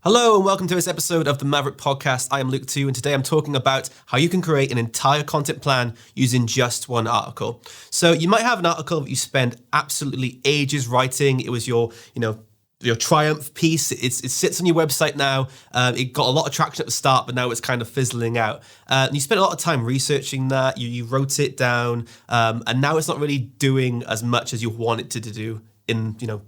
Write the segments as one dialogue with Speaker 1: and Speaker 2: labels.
Speaker 1: Hello and welcome to this episode of the Maverrik Podcast. I am Luke Tew and today I'm talking about how you can create an entire content plan using just one article. So you might have an article that you spend absolutely ages writing. It was your triumph piece. It sits on your website now. It got a lot of traction at the start, but now it's kind of fizzling out. You spent a lot of time researching that. You wrote it down, and now it's not really doing as much as you want it to do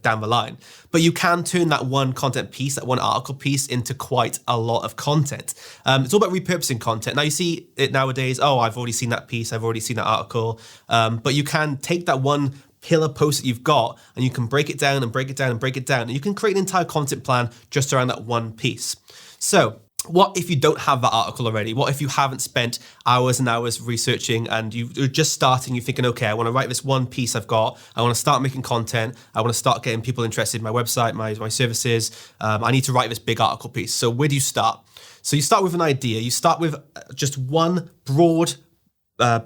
Speaker 1: down the line. But you can turn that one content piece, that one article piece into quite a lot of content. It's all about repurposing content. Now you see it nowadays, I've already seen that piece, I've already seen that article. But you can take that one pillar post that you've got and you can break it down and break it down and break it down. And you can create an entire content plan just around that one piece. So what if you don't have that article already? What if you haven't spent hours and hours researching and you're just starting, you're thinking, okay, I want to write this one piece I've got. I want to start making content. I want to start getting people interested in my website, my services. I need to write this big article piece. So where do you start? So you start with an idea. You start with just one broad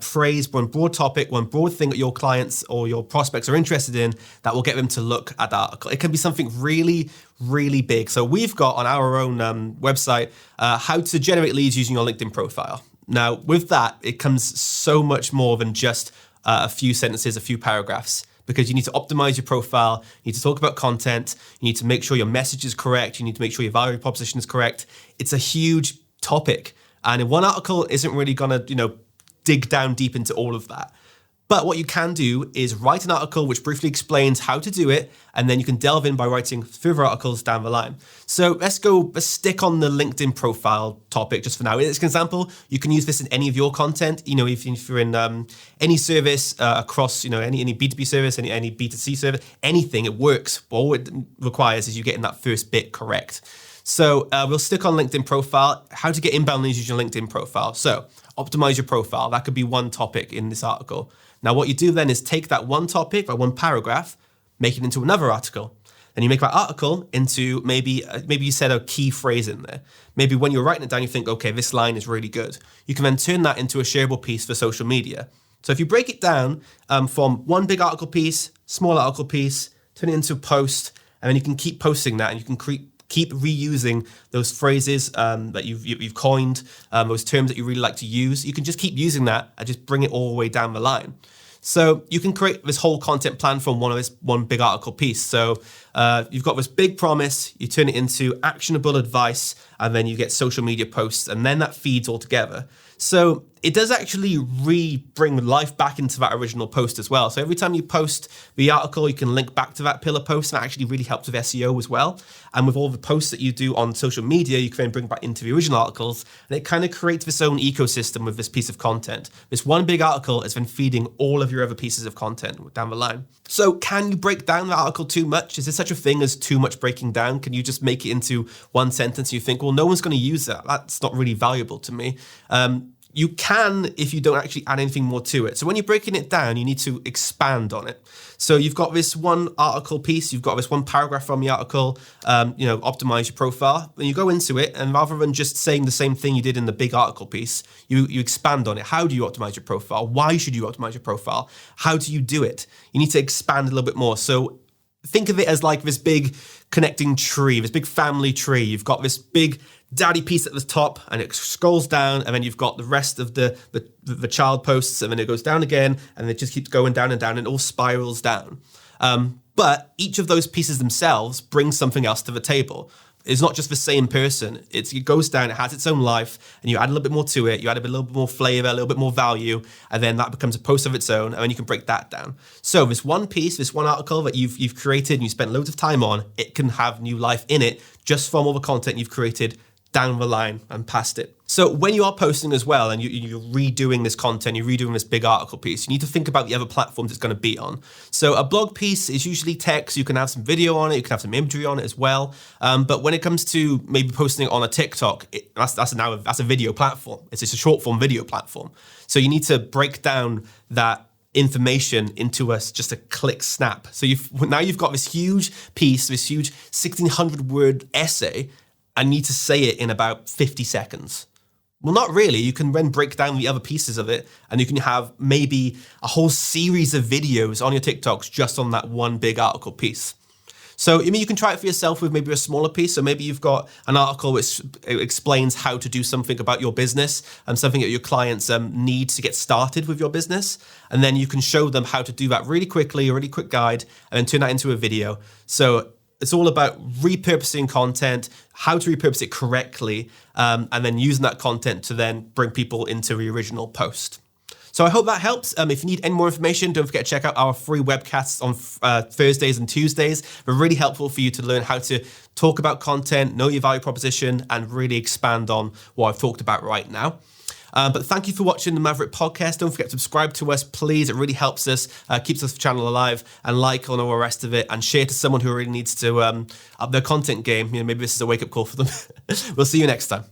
Speaker 1: phrase, one broad topic, one broad thing that your clients or your prospects are interested in that will get them to look at the article. It can be something really, really big. So we've got on our own website how to generate leads using your LinkedIn profile. Now, with that, it comes so much more than just a few sentences, a few paragraphs, because you need to optimize your profile, you need to talk about content, you need to make sure your message is correct, you need to make sure your value proposition is correct. It's a huge topic. And in one article isn't really gonna, dig down deep into all of that. But what you can do is write an article which briefly explains how to do it, and then you can delve in by writing further articles down the line. So let's stick on the LinkedIn profile topic just for now. As an example, you can use this in any of your content. If you're in any service across, any B2B service, any B2C service, anything, it works. All it requires is you getting that first bit correct. So we'll stick on LinkedIn profile, how to get inbound leads using your LinkedIn profile. So optimize your profile. That could be one topic in this article. Now, what you do then is take that one topic, or one paragraph, make it into another article. Then you make that article into maybe you said a key phrase in there. Maybe when you're writing it down, you think, okay, this line is really good. You can then turn that into a shareable piece for social media. So if you break it down from one big article piece, small article piece, turn it into a post, and then you can keep posting that, and you can keep reusing those phrases that you've coined, those terms that you really like to use. You can just keep using that and just bring it all the way down the line. So you can create this whole content plan from one big article piece. So you've got this big promise, you turn it into actionable advice, and then you get social media posts, and then that feeds all together. So it does actually bring life back into that original post as well. So every time you post the article, you can link back to that pillar post, and that actually really helps with SEO as well. And with all the posts that you do on social media, you can then bring back into the original articles, and it kind of creates this own ecosystem with this piece of content. This one big article is then feeding all of your other pieces of content down the line. So can you break down the article too much? Is there such a thing as too much breaking down? Can you just make it into one sentence and you think, well, no one's going to use that. That's not really valuable to me. You can if you don't actually add anything more to it. So when you're breaking it down, you need to expand on it. So you've got this one article piece, you've got this one paragraph from the article, optimize your profile. Then you go into it, and rather than just saying the same thing you did in the big article piece, you expand on it. How do you optimize your profile? Why should you optimize your profile? How do you do it? You need to expand a little bit more. So think of it as like this big connecting tree, this big family tree. You've got this big daddy piece at the top, and it scrolls down, and then you've got the rest of the child posts, and then it goes down again, and it just keeps going down and down, and it all spirals down. But each of those pieces themselves brings something else to the table. It's not just the same person. It goes down, it has its own life, and you add a little bit more to it, you add a little bit more flavor, a little bit more value, and then that becomes a post of its own, and then you can break that down. So this one piece, this one article that you've created and you spent loads of time on, it can have new life in it just from all the content you've created down the line and past it. So when you are posting as well and you're redoing this content, you're redoing this big article piece, you need to think about the other platforms it's going to be on. So a blog piece is usually text, you can have some video on it, you can have some imagery on it as well. But when it comes to maybe posting it on a TikTok, that's a video platform. It's just a short form video platform. So you need to break down that information into just a click snap. So now you've got this huge piece, this huge 1,600 word essay, and need to say it in about 50 seconds. Well, not really. You can then break down the other pieces of it, and you can have maybe a whole series of videos on your TikToks just on that one big article piece. So, you can try it for yourself with maybe a smaller piece. So maybe you've got an article which explains how to do something about your business and something that your clients need to get started with your business. And then you can show them how to do that really quickly, a really quick guide, and then turn that into a video. So it's all about repurposing content, how to repurpose it correctly, and then using that content to then bring people into the original post. So I hope that helps. If you need any more information, don't forget to check out our free webcasts on Thursdays and Tuesdays. They're really helpful for you to learn how to talk about content, know your value proposition, and really expand on what I've talked about right now. But thank you for watching the Maverrik Podcast. Don't forget to subscribe to us, please. It really helps us, keeps this channel alive, and like on all the rest of it, and share to someone who really needs to up their content game. Maybe this is a wake-up call for them. We'll see you next time.